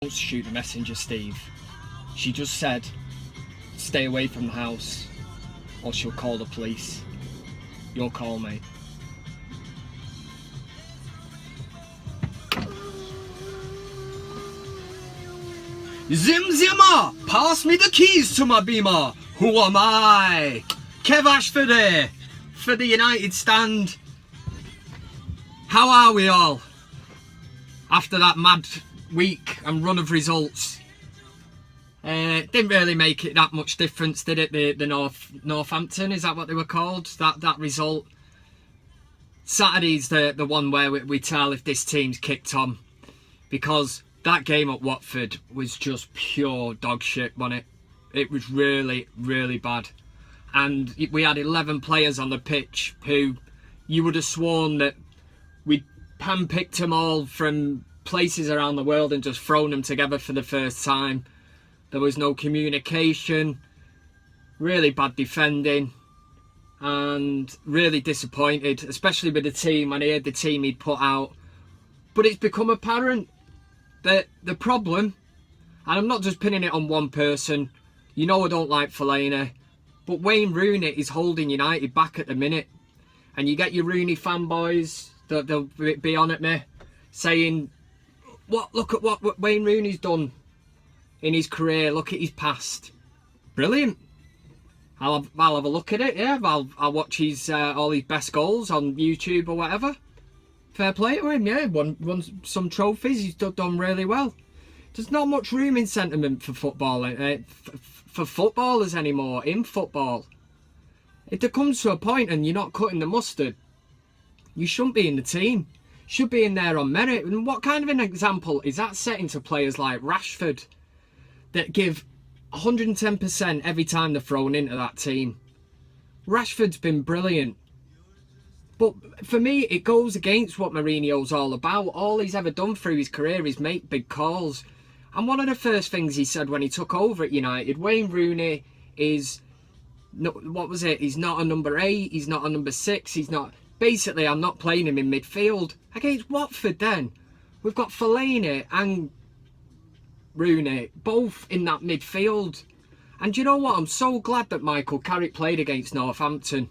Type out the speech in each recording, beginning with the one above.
Don't shoot the messenger, Steve. She just said, stay away from the house, or she'll call the police. Your call, mate. Zim Zimmer! Pass me the keys to my Beamer! Who am I? Kev Ashford here, for the United stand. How are we all? After that mad week and run of results. Didn't really make it that much difference, did it? The Northampton, is that what they were called? That result. Saturday's the one where we tell if this team's kicked on, because that game at Watford was just pure dog shit, wasn't it? It was really, really bad. And we had 11 players on the pitch who you would have sworn that we'd handpicked them all from places around the world and just thrown them together for the first time. There was no communication, really bad defending, and really disappointed, especially with the team. When I heard the team he'd put out. But it's become apparent that the problem, and I'm not just pinning it on one person, you know I don't like Fellaini, but Wayne Rooney is holding United back at the minute. And you get your Rooney fanboys, they'll be on at me, saying, look at what Wayne Rooney's done in his career, look at his past. Brilliant. I'll have a look at it, yeah. I'll watch his all his best goals on YouTube or whatever. Fair play to him, yeah. Won some trophies, he's done really well. There's not much room in sentiment for football, for footballers anymore, in football. If there comes to a point and you're not cutting the mustard, you shouldn't be in the team. Should be in there on merit. And what kind of an example is that setting to players like Rashford that give 110% every time they're thrown into that team? Rashford's been brilliant. But for me, it goes against what Mourinho's all about. All he's ever done through his career is make big calls. And one of the first things he said when he took over at United, Wayne Rooney is, what was it? He's not a number 8, he's not a number 6, he's not... Basically, I'm not playing him in midfield. Against Watford then, we've got Fellaini and Rooney, both in that midfield. And you know what? I'm so glad that Michael Carrick played against Northampton.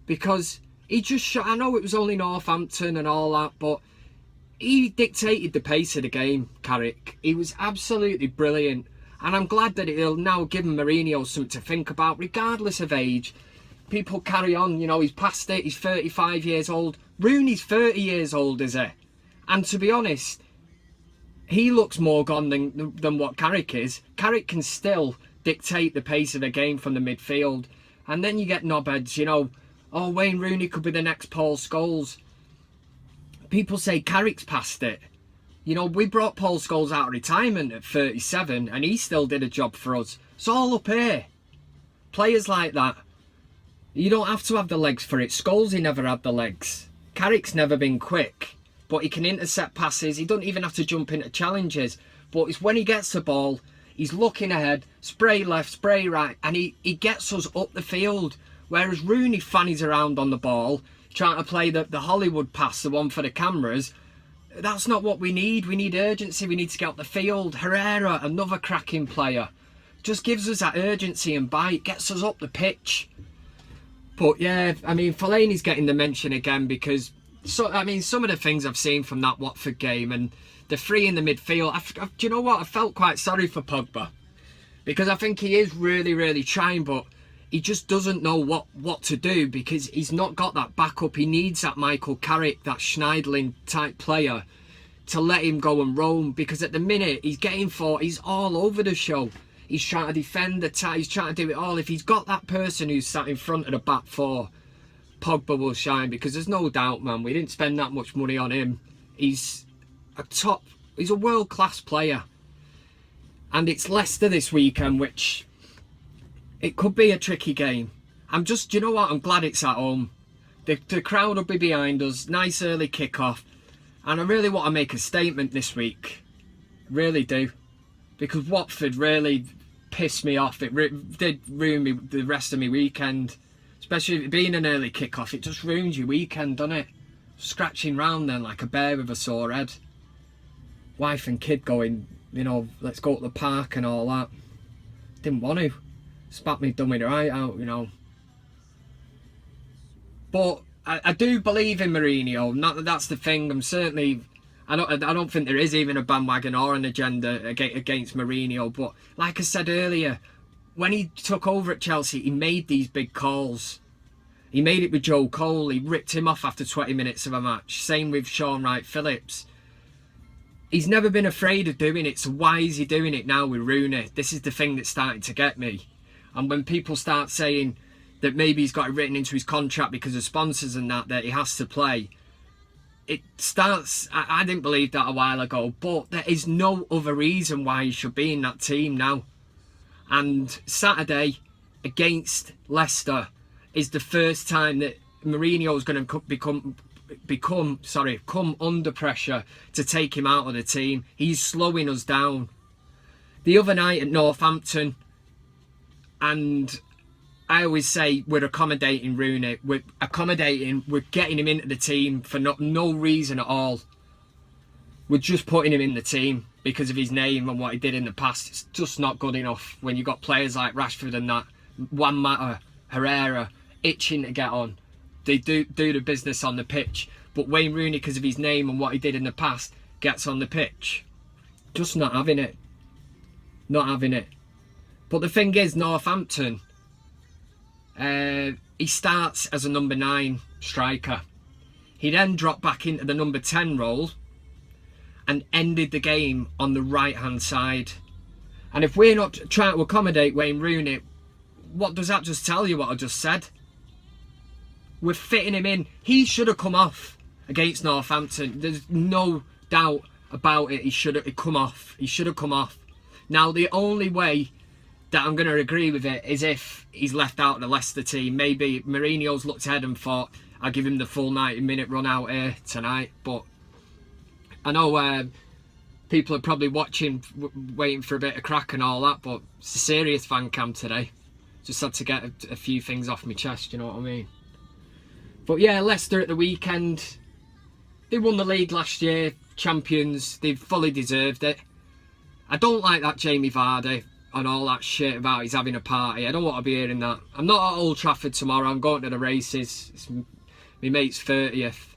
Because he just shot... I know it was only Northampton and all that, but he dictated the pace of the game, Carrick. He was absolutely brilliant. And I'm glad that it'll now give Mourinho something to think about, regardless of age. People carry on, you know, he's past it, he's 35 years old. Rooney's 30 years old, is he? And to be honest, he looks more gone than what Carrick is. Carrick can still dictate the pace of the game from the midfield. And then you get knobheads, you know, oh, Wayne Rooney could be the next Paul Scholes. People say Carrick's past it. You know, we brought Paul Scholes out of retirement at 37 and he still did a job for us. It's all up here. Players like that, you don't have to have the legs for it. Scholes, he never had the legs. Carrick's never been quick, but he can intercept passes. He doesn't even have to jump into challenges. But it's when he gets the ball, he's looking ahead, spray left, spray right, and he gets us up the field. Whereas Rooney fannies around on the ball, trying to play the Hollywood pass, the one for the cameras. That's not what we need. We need urgency. We need to get up the field. Herrera, another cracking player, just gives us that urgency and bite, gets us up the pitch. But yeah, I mean, Fellaini's getting the mention again because, some of the things I've seen from that Watford game and the three in the midfield, do you know what? I felt quite sorry for Pogba because I think he is really, really trying, but he just doesn't know what to do because he's not got that backup. He needs that Michael Carrick, that Schneidlin type player to let him go and roam, because at the minute he's he's all over the show. He's trying to defend the tie, he's trying to do it all. If he's got that person who's sat in front of the back four, Pogba will shine, because there's no doubt, man, we didn't spend that much money on him. He's a world-class player. And it's Leicester this weekend, which it could be a tricky game. Do you know what? I'm glad it's at home. The crowd will be behind us, nice early kick-off. And I really want to make a statement this week. Really do. Because Watford really pissed me off. It did ruin me the rest of my weekend. Especially it being an early kick-off. It just ruins your weekend, doesn't it? Scratching round then like a bear with a sore head. Wife and kid going you know, let's go to the park and all that. Didn't want to. Spat me dummy right out, you know. But I do believe in Mourinho. Not that's the thing. I'm certainly. I don't think there is even a bandwagon or an agenda against Mourinho. But like I said earlier, when he took over at Chelsea, he made these big calls. He made it with Joe Cole. He ripped him off after 20 minutes of a match. Same with Sean Wright-Phillips. He's never been afraid of doing it. So why is he doing it now with Rooney? This is the thing that's starting to get me. And when people start saying that maybe he's got it written into his contract because of sponsors and that he has to play, it starts. I didn't believe that a while ago, but there is no other reason why he should be in that team now. And Saturday against Leicester is the first time that Mourinho is going to come under pressure to take him out of the team. He's slowing us down. The other night at Northampton, and I always say we're accommodating Rooney. We're getting him into the team for no reason at all. We're just putting him in the team because of his name and what he did in the past. It's just not good enough when you've got players like Rashford and that, Juan Mata, Herrera, itching to get on. They do the business on the pitch. But Wayne Rooney, because of his name and what he did in the past, gets on the pitch. Just not having it. Not having it. But the thing is, Northampton, he starts as a number 9 striker. He then dropped back into the number 10 role and ended the game on the right-hand side. And if we're not trying to accommodate Wayne Rooney, what does that just tell you what I just said? We're fitting him in. He should have come off against Northampton. There's no doubt about it. He should have come off. He should have come off. Now, the only way that I'm going to agree with it is if he's left out of the Leicester team. Maybe Mourinho's looked ahead and thought, I'll give him the full 90-minute run out here tonight. But I know people are probably watching, waiting for a bit of crack and all that, but it's a serious fan cam today. Just had to get a few things off my chest, you know what I mean? But yeah, Leicester at the weekend, they won the league last year, champions, they fully deserved it. I don't like that Jamie Vardy and all that shit about he's having a party. I don't want to be hearing that. I'm not at Old Trafford tomorrow, I'm going to the races. It's my mate's 30th.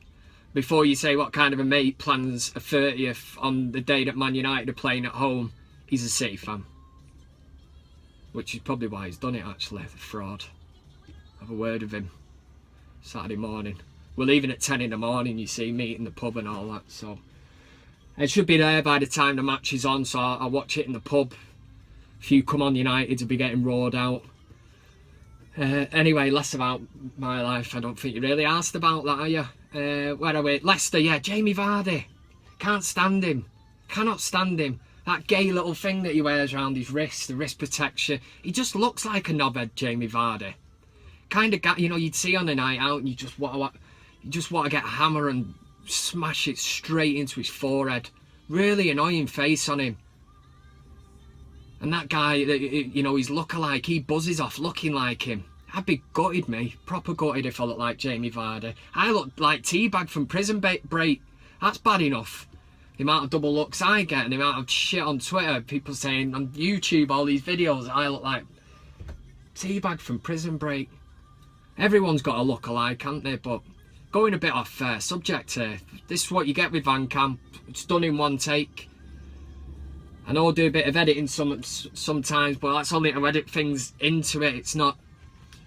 Before you say what kind of a mate plans a 30th on the day that Man United are playing at home, he's a City fan. Which is probably why he's done it actually, the fraud. Have a word with him Saturday morning. We're leaving at 10 in the morning, you see, meeting the pub and all that, so it should be there by the time the match is on, so I'll watch it in the pub. A few Come On United to be getting roared out. Anyway, less about my life. I don't think you really asked about that, are you? Where are we? Leicester, yeah, Jamie Vardy. Can't stand him. Cannot stand him. That gay little thing that he wears around his wrist, the wrist protection. He just looks like a knobhead, Jamie Vardy. Kind of guy, you know, you'd see on a night out and you just want to get a hammer and smash it straight into his forehead. Really annoying face on him. And that guy, you know, his lookalike, he buzzes off looking like him. I'd be gutted, me. Proper gutted if I looked like Jamie Vardy. I look like Teabag from Prison Break. That's bad enough. The amount of double looks I get and the amount of shit on Twitter. People saying on YouTube, all these videos, I look like Teabag from Prison Break. Everyone's got a lookalike, haven't they? But going a bit off subject here. This is what you get with Van Camp. It's done in one take. I know I do a bit of editing sometimes, but that's only to edit things into it. It's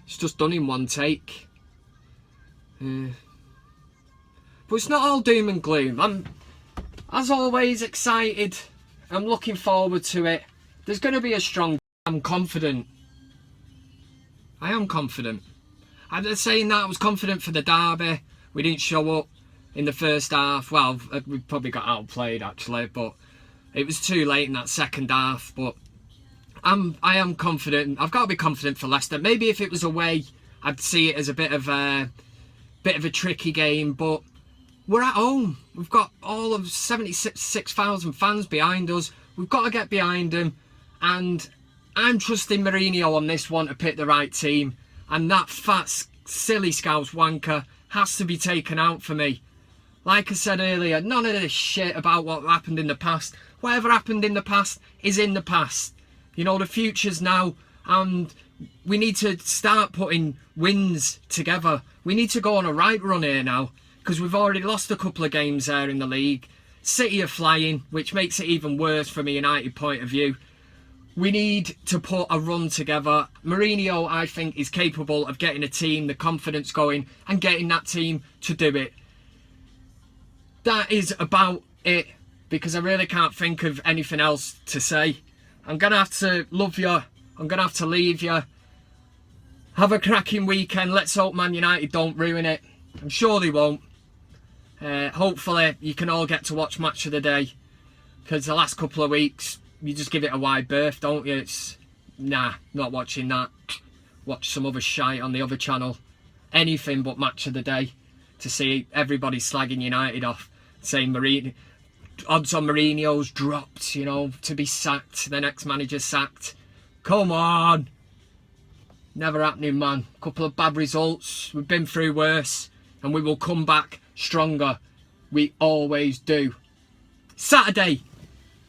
just done in one take. But it's not all doom and gloom. I'm, as always, excited. I'm looking forward to it. There's going to be a strong... I'm confident. I am confident. I'm saying that I was confident for the derby. We didn't show up in the first half. Well, we probably got outplayed, actually, but it was too late in that second half. But I am confident. I've got to be confident for Leicester. Maybe if it was away, I'd see it as a bit of a tricky game. But we're at home. We've got all of 76,000 fans behind us. We've got to get behind them. And I'm trusting Mourinho on this one to pick the right team. And that fat, silly Scouse wanker has to be taken out for me. Like I said earlier, none of this shit about what happened in the past. whatever happened in the past is in the past. You know, the future's now, and we need to start putting wins together. We need to go on a right run here now, because we've already lost a couple of games there in the league. City are flying, which makes it even worse from a United point of view. We need to put a run together. Mourinho, I think, is capable of getting a team, the confidence going, and getting that team to do it. That is about it, because I really can't think of anything else to say. I'm going to have to love you. I'm going to have to leave you. Have a cracking weekend. Let's hope Man United don't ruin it. I'm sure they won't. Hopefully you can all get to watch Match of the Day, because the last couple of weeks you just give it a wide berth, don't you? It's nah, not watching that. Watch some other shite on the other channel. Anything but Match of the Day, to see everybody slagging United off, saying Mourinho, odds on Mourinho's dropped, you know, to be sacked, the next manager sacked. Come on, never happening, man. Couple of bad results, we've been through worse, and we will come back stronger. We always do. Saturday,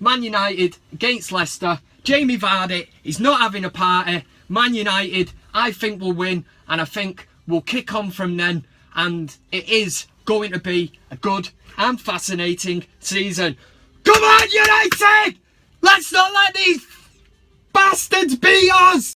Man United against Leicester. Jamie Vardy is not having a party. Man United, I think, will win, and I think we'll kick on from then, and it is going to be a good and fascinating season. Come on, United! Let's not let these bastards beat us!